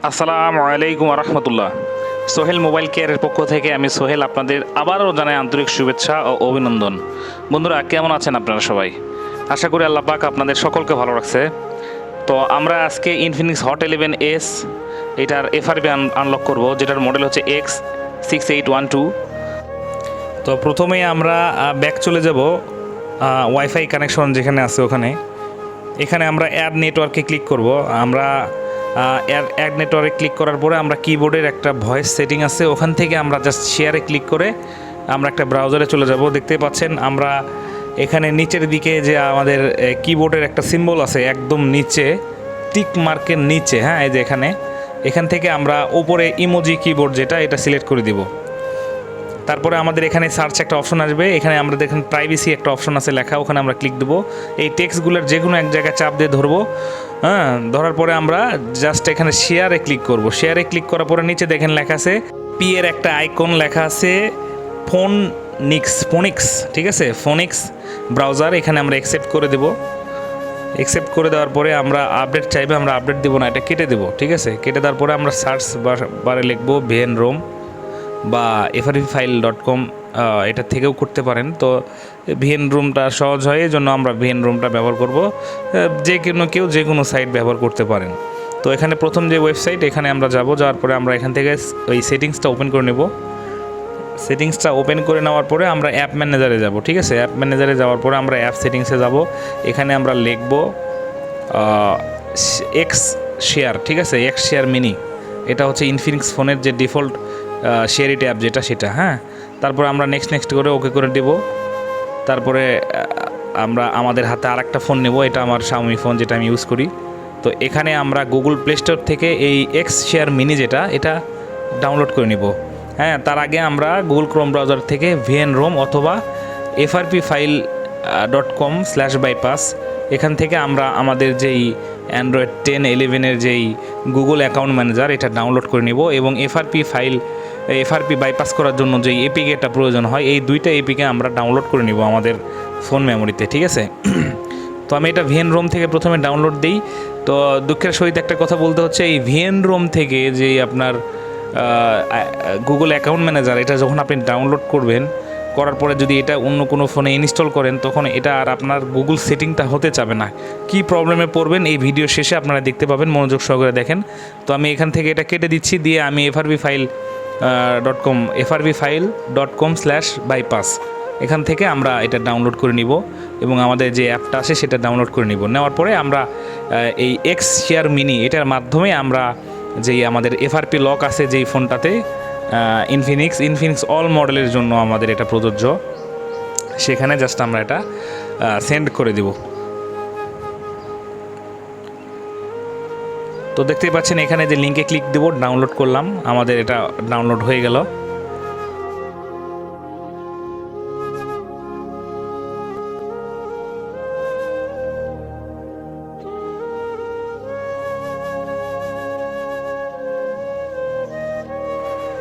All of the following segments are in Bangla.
আসসালামু আলাইকুম রহমতুল্লাহ। সোহেল মোবাইল কেয়ারের পক্ষ থেকে আমি সোহেল আপনাদের আবারও জানাই আন্তরিক শুভেচ্ছা ও অভিনন্দন। বন্ধুরা, কেমন আছেন আপনারা সবাই? আশা করি আল্লাহ পাক আপনাদের সকলকে ভালো রাখছে। তো আমরা আজকে ইনফিনিক্স হট 11s এটার এফআরপি আনলক করব, যেটার মডেল হচ্ছে X6812। তো প্রথমেই আমরা ব্যাক চলে যাব ওয়াইফাই কানেকশন যেখানে আছে ওখানে। এখানে আমরা অ্যাড নেটওয়ার্কে ক্লিক করব। আমরা অ্যাড নেটওয়ার্কে ক্লিক করার পরে আমরা কিবোর্ডের একটা ভয়েস সেটিং আছে, ওখান থেকে আমরা জাস্ট শেয়ারে ক্লিক করে আমরা একটা ব্রাউজারে চলে যাব। দেখতে পাচ্ছেন আমরা এখানে নিচের দিকে যে আমাদের কিবোর্ডের একটা সিম্বল আছে একদম নিচে, টিক মার্কের নিচে, হ্যাঁ, এই যে এখান থেকে আমরা উপরে ইমোজি কিবোর্ড যেটা, এটা সিলেক্ট করে দিব। তারপরে আমাদের এখানে সার্চ একটা অপশন আসবে, এখানে আমরা দেখেন প্রাইভেসি একটা অপশন আছে লেখা, ওখানে আমরা ক্লিক দেবো। এই টেক্সটগুলোর যে কোনো এক জায়গায় চাপ দিয়ে ধরবো, হ্যাঁ, ধরার পরে আমরা জাস্ট এখানে শেয়ারে ক্লিক করব। শেয়ারে ক্লিক করার পরে নিচে দেখেন লেখা আছে পি এর একটা আইকন লেখা আছে ফোনিক্স, ঠিক আছে, ফোনিক্স ব্রাউজার। এখানে আমরা অ্যাকসেপ্ট করে দেব। অ্যাকসেপ্ট করে দেওয়ার পরে আমরা আপডেট চাইবে, আমরা আপডেট দেবো না, এটা কেটে দেবো, ঠিক আছে। কেটে দেওয়ার পরে আমরা সার্চ বারে লিখবো VN-ROM বা frpfile.com, এটা থেকেও করতে পারেন। তো VN-ROMটা সহজ হয়, এই জন্য আমরা VN-ROMটা ব্যবহার করব। কেউ যে কোনো সাইট ব্যবহার করতে পারেন। তো এখানে প্রথম যে ওয়েবসাইট, এখানে আমরা যাওয়ার পরে আমরা এখান থেকে ওই সেটিংসটা ওপেন করে নেব। সেটিংসটা ওপেন করে নেওয়ার পরে আমরা অ্যাপ ম্যানেজারে যাব, ঠিক আছে। অ্যাপ ম্যানেজারে যাওয়ার পরে আমরা অ্যাপ সেটিংসে যাব। এখানে আমরা লিখব এক্স শেয়ার, ঠিক আছে, এক্স শেয়ার মিনি। এটা হচ্ছে ইনফিনিক্স ফোনের যে ডিফল্ট শেয়ারিটি অ্যাপ যেটা, সেটা, হ্যাঁ। তারপরে আমরা নেক্সট করে ওকে করে দেব। তারপরে আমরা আমাদের হাতে আর একটা ফোন নেব, এটা আমার Xiaomi ফোন যেটা আমি ইউজ করি। তো এখানে আমরা গুগল প্লে স্টোর থেকে এই এক্স শেয়ার মিনি যেটা, এটা ডাউনলোড করে নিব, হ্যাঁ। তার আগে আমরা গুগল ক্রোম ব্রাউজার থেকে VN-ROM অথবা frpfile.com/bypass, এখান থেকে আমরা আমাদের যেই অ্যান্ড্রয়েড 10, 11-এর যেই গুগল অ্যাকাউন্ট ম্যানেজার, এটা ডাউনলোড করে নিব। এবং এফআরপি বাইপাস করার জন্য যেই এপিকেটা প্রয়োজন হয়, এই দুইটা এপিকে আমরা ডাউনলোড করে নিব আমাদের ফোন মেমোরিতে, ঠিক আছে। তো আমি এটা VN-ROM থেকে প্রথমে ডাউনলোড দিই। তো দুঃখের সহিত একটা কথা বলতে হচ্ছে, এই VN-ROM থেকে যেই আপনার গুগল অ্যাকাউন্ট ম্যানেজার, এটা যখন আপনি ডাউনলোড করার পরে যদি এটা অন্য কোনো ফোনে ইনস্টল করেন, তখন এটা আর আপনার গুগল সেটিংটা হতে চাবে না। কি প্রবলেমে পড়বেন এই ভিডিও শেষে আপনারা দেখতে পাবেন, মনোযোগ সহকারে দেখেন। তো আমি এখান থেকে এটা কেটে দিচ্ছি, দিয়ে আমি frpfile.com/bypass, এখান থেকে আমরা এটা ডাউনলোড করে নিব এবং আমাদের যে অ্যাপটা আছে সেটা ডাউনলোড করে নিব। নেওয়ার পরে আমরা এই এক্স শেয়ার মিনি, এটার মাধ্যমে আমরা যেই আমাদের এফআরপি লক আছে যেই ফোনটাতে, ইনফিনিক্স অল মডেলের জন্য আমাদের এটা প্রযোজ্য, সেখানে জাস্ট আমরা এটা সেন্ড করে দিব। তো দেখতেই পাচ্ছেন এখানে যে লিঙ্কে ক্লিক দেব, ডাউনলোড করলাম, আমাদের এটা ডাউনলোড হয়ে গেল।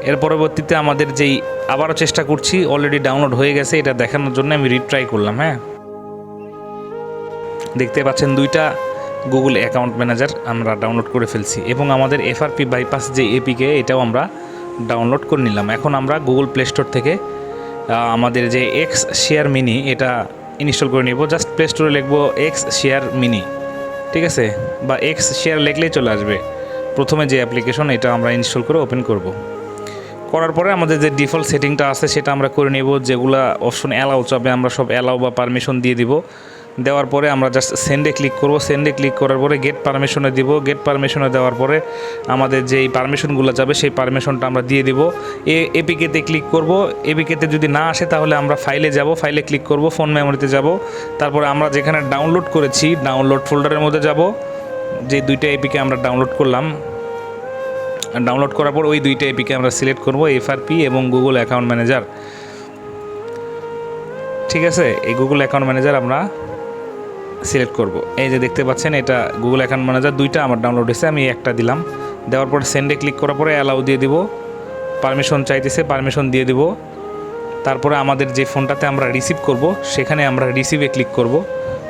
এর পরবর্তীতে আমাদের যেই আবারও চেষ্টা করছি, অলরেডি ডাউনলোড হয়ে গেছে, এটা দেখানোর জন্য আমি রিট্রাই করলাম, হ্যাঁ। দেখতে পাচ্ছেন দুইটা গুগল অ্যাকাউন্ট ম্যানেজার আমরা ডাউনলোড করে ফেলছি এবং আমাদের এফআরপি বাইপাস যে এপিকে, এটাও আমরা ডাউনলোড করে নিলাম। এখন আমরা গুগল প্লে স্টোর থেকে আমাদের যে এক্স শেয়ার মিনি, এটা ইনস্টল করে নিব। জাস্ট প্লে স্টোরে লিখবো এক্স শেয়ার মিনি, ঠিক আছে, বা এক্স শেয়ার লিখলেই চলে আসবে প্রথমে যে অ্যাপ্লিকেশন, এটা আমরা ইনস্টল করে ওপেন করব। করার পরে আমাদের যে ডিফল্ট সেটিংটা আছে সেটা আমরা করে নেব। যেগুলা অপশন অ্যালাউ চাবে আমরা সব অ্যালাউ বা পারমিশন দিয়ে দিব। দেওয়ার পরে আমরা জাস্ট সেন্ডে ক্লিক করব। সেন্ডে ক্লিক করার পরে গেট পারমিশনে দিব। গেট পারমিশনে দেওয়ার পরে আমাদের যেই পারমিশনগুলো যাবে সেই পারমিশনটা আমরা দিয়ে দিব। এপিকেতে ক্লিক করব। এপিকেতে যদি না আসে তাহলে আমরা ফাইলে যাব, ফাইলে ক্লিক করব, ফোন মেমোরিতে যাব। তারপরে আমরা যেখানে ডাউনলোড করেছি ডাউনলোড ফোল্ডারের মধ্যে যাব। যে দুইটা এপিকে আমরা ডাউনলোড করলাম, ডাউনলোড করার পর ওই দুইটা এপিকে আমরা সিলেক্ট করব, এফআরপি এবং গুগল অ্যাকাউন্ট ম্যানেজার, ঠিক আছে। এই গুগল অ্যাকাউন্ট ম্যানেজার আমরা সিলেক্ট করব। এই যে দেখতে পাচ্ছেন এটা গুগল অ্যাকাউন্ট ম্যানেজার, দুইটা আমার ডাউনলোড হয়েছে, আমি একটা দিলাম। দেওয়ার পরে সেন্ডে ক্লিক করার পরে অ্যালাউ দিয়ে দিব। পারমিশন চাইতেছে, পারমিশন দিয়ে দিব। তারপরে আমাদের যে ফোনটাতে আমরা রিসিভ করব সেখানে আমরা রিসিভে ক্লিক করব।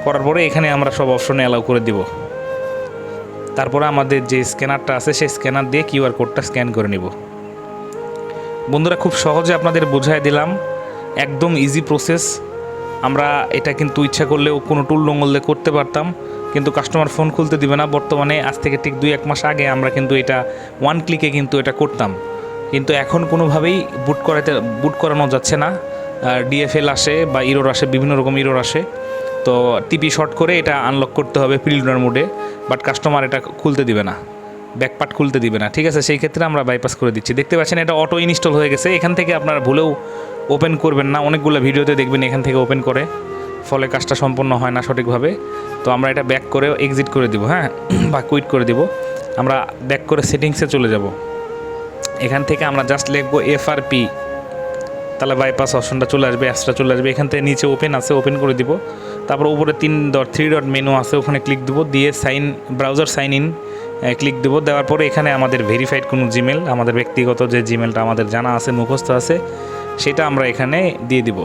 করার পরে এখানে আমরা সব অপশনে অ্যালাউ করে দিব। তারপরে আমাদের যে স্ক্যানারটা আছে সেই স্ক্যানার দিয়ে কিউআর কোডটা স্ক্যান করে নিব। বন্ধুরা খুব সহজে আপনাদের বোঝায় দিলাম, একদম ইজি প্রসেস। আমরা এটা কিন্তু ইচ্ছা করলেও কোনো টুল ডঙ্গল দিয়ে করতে পারতাম, কিন্তু কাস্টমার ফোন খুলতে দিবে না। বর্তমানে আজ থেকে ঠিক 2-1 মাস আগে আমরা কিন্তু এটা 1 ক্লিকে কিন্তু এটা করতাম, কিন্তু এখন কোনোভাবেই বুট করানো যাচ্ছে না। ডিএফএল আসে বা ইরোর আসে, বিভিন্ন রকম ইরোর আসে। তো টিপি শর্ট করে এটা আনলক করতে হবে প্রিলোডার মোডে, বাট কাস্টমার এটা খুলতে দিবে না, ব্যাকপার্ট খুলতে দিবে না। ঠিক আছে, সেই ক্ষেত্রে আমরা বাইপাস করে দিচ্ছি। দেখতে পাচ্ছেন এটা অটো ইনস্টল হয়ে গেছে। এখান থেকে আপনারা ভুলেও ওপেন করবেন না, অনেকগুলো ভিডিওতে দেখবেন এখান থেকে ওপেন করে, ফলে কাজটা সম্পন্ন হয় না সঠিকভাবে। তো আমরা এটা ব্যাক করে এক্সিট করে দিব, হ্যাঁ, বা কুইট করে দিব। আমরা ব্যাক করে সেটিংসে চলে যাব। এখান থেকে আমরা জাস্ট লিখবো এফআরপি, তাহলে বাইপাস অপশনটা চলে আসবে, অ্যাপসটা চলে আসবে। এখান থেকে নিচে ওপেন আছে, ওপেন করে দিব। তারপর উপরে 3 ডট মেনু আছে, ওখানে ক্লিক দেবো, দিয়ে ব্রাউজার সাইন ইন ক্লিক দেবো। দেওয়ার পরে এখানে আমাদের ভেরিফাইড কোনো জিমেল, আমাদের ব্যক্তিগত যে জিমেলটা আমাদের জানা আছে, মুখস্থ আছে, সেটা আমরা এখানে দিয়ে দিব।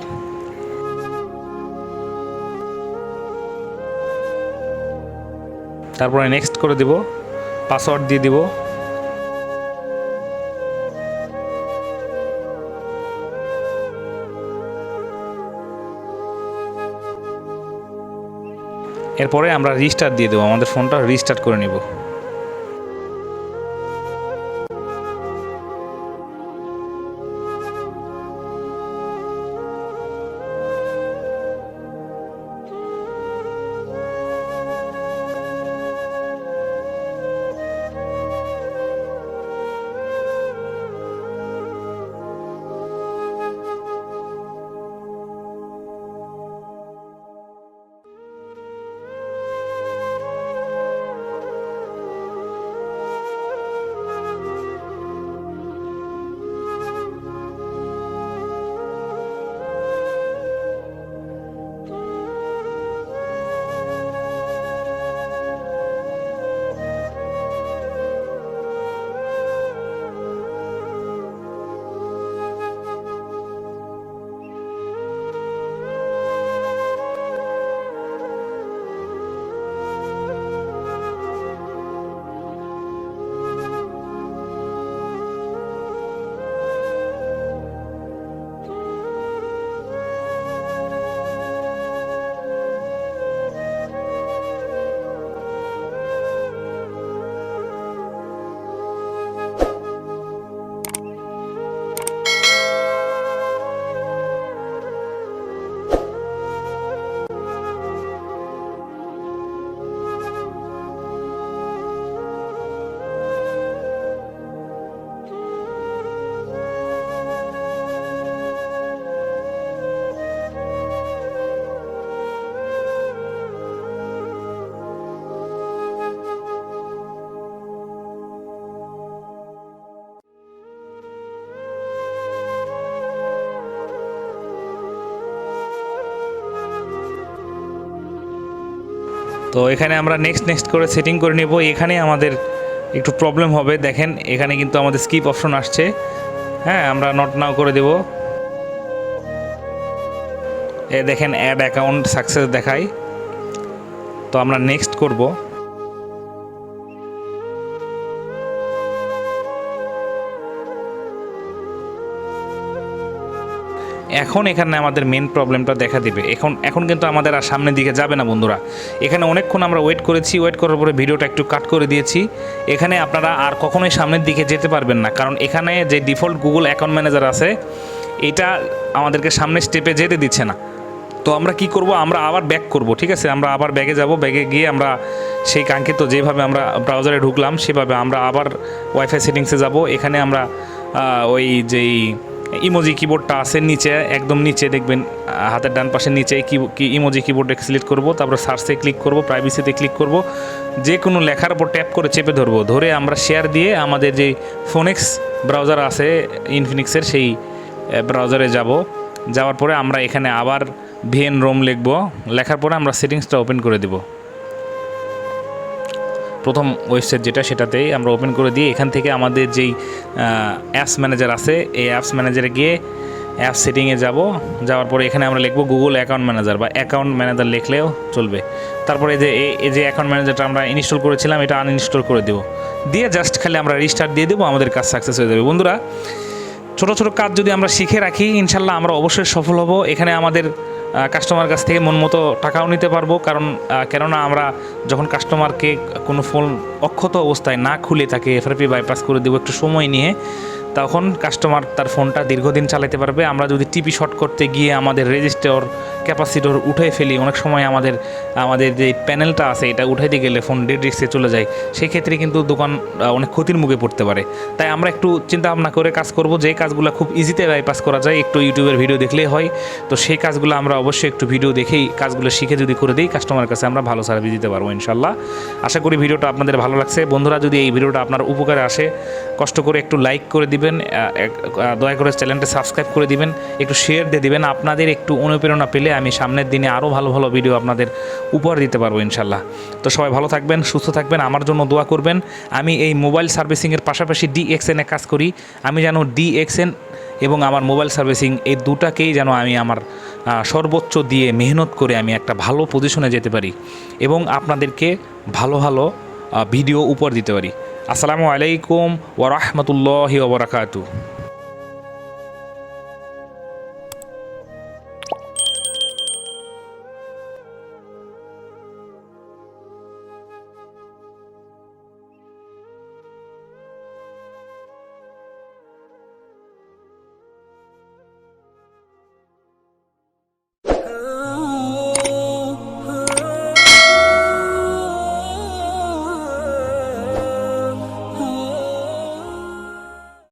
তারপরে নেক্সট করে দিব, পাসওয়ার্ড দিয়ে দিব। এরপরে আমরা রিস্টার্ট দিয়ে দেবো, আমাদের ফোনটা রিস্টার্ট করে নিব। তো এখানে আমরা নেক্সট করে সেটিং করে নেব। এখানে আমাদের একটু প্রবলেম হবে, দেখেন এখানে কিন্তু আমাদের স্কিপ অপশন আসছে, হ্যাঁ, আমরা নট নাও করে দেব। দেখেন অ্যাড অ্যাকাউন্ট সাকসেস দেখায়। তো আমরা নেক্সট করব। এখন এখানে আমাদের মেন প্রবলেমটা দেখা দিবে। এখন কিন্তু আমাদের আর সামনের দিকে যাবে না বন্ধুরা। এখানে অনেকক্ষণ আমরা ওয়েট করেছি, ওয়েট করার পরে ভিডিওটা একটু কাট করে দিয়েছি। এখানে আপনারা আর কখনোই সামনের দিকে যেতে পারবেন না, কারণ এখানে যে ডিফল্ট গুগল অ্যাকাউন্ট ম্যানেজার আছে, এটা আমাদেরকে সামনের স্টেপে যেতে দিচ্ছে না। তো আমরা কি করব, আমরা আবার ব্যাক করব। ঠিক আছে, আমরা আবার ব্যাগে যাব, ব্যাগে গিয়ে আমরা সেই কাঙ্ক্ষিত যেভাবে আমরা ব্রাউজারে ঢুকলাম সেভাবে আমরা আবার ওয়াইফাই সেটিংসে যাব। এখানে আমরা ওই যেই ইমোজি কিবোর্ডটা আছে নিচে, একদম নিচে দেখবেন হাতের ডান পাশের নিচে ইমোজি কিবোর্ডে সিলেক্ট করব। তারপর সার্চে ক্লিক করব, প্রাইভেসিতে ক্লিক করব, যে কোনো লেখার উপর ট্যাপ করে চেপে ধরবো, ধরে আমরা শেয়ার দিয়ে আমাদের যে ফোনেক্স ব্রাউজার আছে ইনফিনিক্সের, সেই ব্রাউজারে যাব। যাওয়ার পরে আমরা এখানে আবার ভিএন রোম লিখব, লেখার পরে আমরা সেটিংসটা ওপেন করে দেব। প্রথম ওয়েবসাইট যেটা, সেটাতেই আমরা ওপেন করে দিয়ে এখান থেকে আমাদের যেই অ্যাপস ম্যানেজার আছে, এই অ্যাপস ম্যানেজারে গিয়ে অ্যাপ সেটিংয়ে যাওয়ার পরে এখানে আমরা লিখবো গুগল অ্যাকাউন্ট ম্যানেজার বা অ্যাকাউন্ট ম্যানেজার লিখলেও চলবে। তারপরে এই যে অ্যাকাউন্ট ম্যানেজারটা আমরা ইনস্টল করেছিলাম এটা আনইনস্টল করে দেবো, দিয়ে জাস্ট খালি আমরা রিস্টার্ট দিয়ে দেবো, আমাদের কাজ সাকসেস হয়ে যাবে। বন্ধুরা, ছোটো ছোটো কাজ যদি আমরা শিখে রাখি ইনশাল্লাহ আমরা অবশ্যই সফল হব। এখানে আমাদের কাস্টমার কাছ থেকে মন মতো টাকাও নিতে পারবো, কেননা আমরা যখন কাস্টমারকে কোনো ফোন অক্ষত অবস্থায় না খুলে তাকে এফআরপি বাইপাস করে দেবো একটু সময় নিয়ে, তখন কাস্টমার তার ফোনটা দীর্ঘদিন চালাতে পারবে। আমরা যদি টিপি শর্ট করতে গিয়ে আমাদের রেজিস্টার ক্যাপাসিটর উঠে ফেলি, অনেক সময় আমাদের যে প্যানেলটা আছে এটা উঠাইতে গেলে ফোন ডেড রিস্কে চলে যায়, সেই ক্ষেত্রে কিন্তু দোকান অনেক ক্ষতির মুখে পড়তে পারে। তাই আমরা একটু চিন্তা ভাবনা করে কাজ করব, যে কাজগুলো খুব ইজিতে বাইপাস করা যায়, একটু ইউটিউবের ভিডিও দেখলেই হয়। তো সেই কাজগুলো আমরা অবশ্যই একটু ভিডিও দেখেই কাজগুলো শিখে যদি করে দিই, কাস্টমারের কাছে আমরা ভালো সার্ভিস দিতে পারবো ইনশাল্লাহ। আশা করি ভিডিওটা আপনাদের ভালো লাগছে। বন্ধুরা, যদি এই ভিডিওটা আপনার উপকারে আসে কষ্ট করে একটু লাইক করে দিবেন, দয়া করে চ্যানেলটা সাবস্ক্রাইব করে দিবেন, একটু শেয়ার দিয়ে দিবেন। আপনাদের একটু অনুপ্রেরণা পেলে আমি সামনের দিনে আরও ভালো ভালো ভিডিও আপনাদের উপহার দিতে পারবো ইনশাল্লাহ। তো সবাই ভালো থাকবেন, সুস্থ থাকবেন, আমার জন্য দোয়া করবেন। আমি এই মোবাইল সার্ভিসিংয়ের পাশাপাশি DXN-এ কাজ করি। আমি যেন DXN এবং আমার মোবাইল সার্ভিসিং এই দুটাকেই যেন আমি আমার সর্বোচ্চ দিয়ে মেহনত করে আমি একটা ভালো পজিশনে যেতে পারি এবং আপনাদেরকে ভালো ভালো ভিডিও উপহার দিতে পারি। আসসালামু আলাইকুম ওয়া রাহমাতুল্লাহি ওয়া বারাকাতুহু।